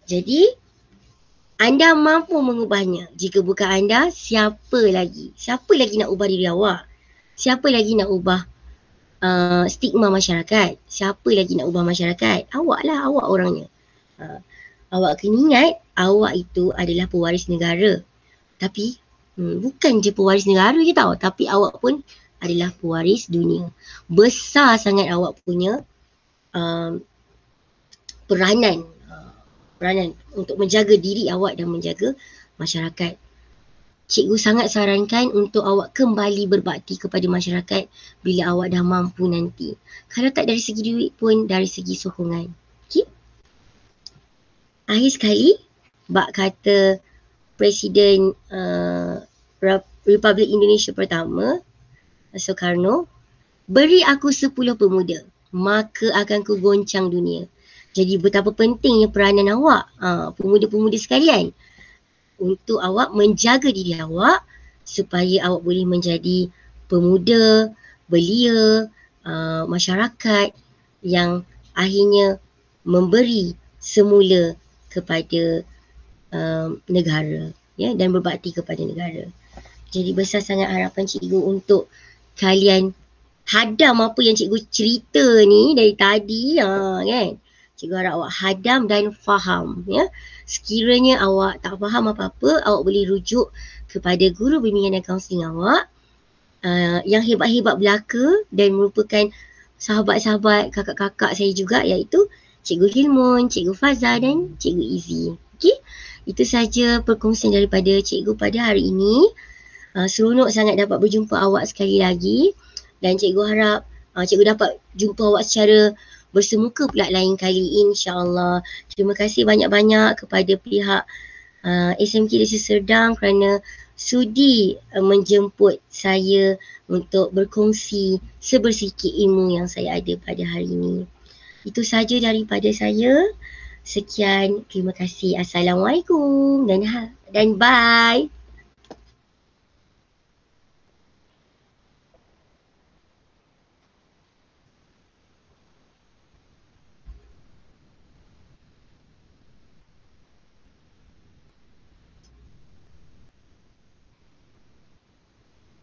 Jadi, anda mampu mengubahnya. Jika bukan anda, siapa lagi? Siapa lagi nak ubah diri awak? Siapa lagi nak ubah stigma masyarakat? Siapa lagi nak ubah masyarakat? Awak lah, awak orangnya. Awak kena ingat, awak itu adalah pewaris negara. Tapi, bukan je pewaris negara je tau. Tapi awak pun adalah pewaris dunia. Besar sangat awak punya peranan untuk menjaga diri awak dan menjaga masyarakat. Cikgu sangat sarankan untuk awak kembali berbakti kepada masyarakat bila awak dah mampu nanti. Kalau tak dari segi duit pun dari segi sokongan. Okay? Akhir sekali, bak kata Presiden Republik Indonesia pertama, Soekarno, beri aku 10 pemuda, maka akan ku goncang dunia. Jadi betapa pentingnya peranan awak, pemuda-pemuda sekalian, untuk awak menjaga diri awak supaya awak boleh menjadi pemuda, belia, masyarakat yang akhirnya memberi semula kepada negara, ya, dan berbakti kepada negara. Jadi besar sangat harapan cikgu untuk kalian hadam apa yang cikgu cerita ni dari tadi, kan. Cikgu harap awak hadam dan faham, ya. Sekiranya awak tak faham apa-apa, awak boleh rujuk kepada guru bimbingan dan kaunseling awak yang hebat-hebat belaka dan merupakan sahabat-sahabat kakak-kakak saya juga, iaitu Cikgu Hilmun, Cikgu Fazal dan Cikgu Izzy. Okey, itu saja perkongsian daripada cikgu pada hari ini. Seronok sangat dapat berjumpa awak sekali lagi dan cikgu harap cikgu dapat jumpa awak secara bersemuka pula lain kali, insya-Allah. Terima kasih banyak-banyak kepada pihak SMK Desa Serdang kerana sudi menjemput saya untuk berkongsi sebersikit ilmu yang saya ada pada hari ini. Itu saja daripada saya. Sekian, terima kasih. Assalamualaikum dan bye.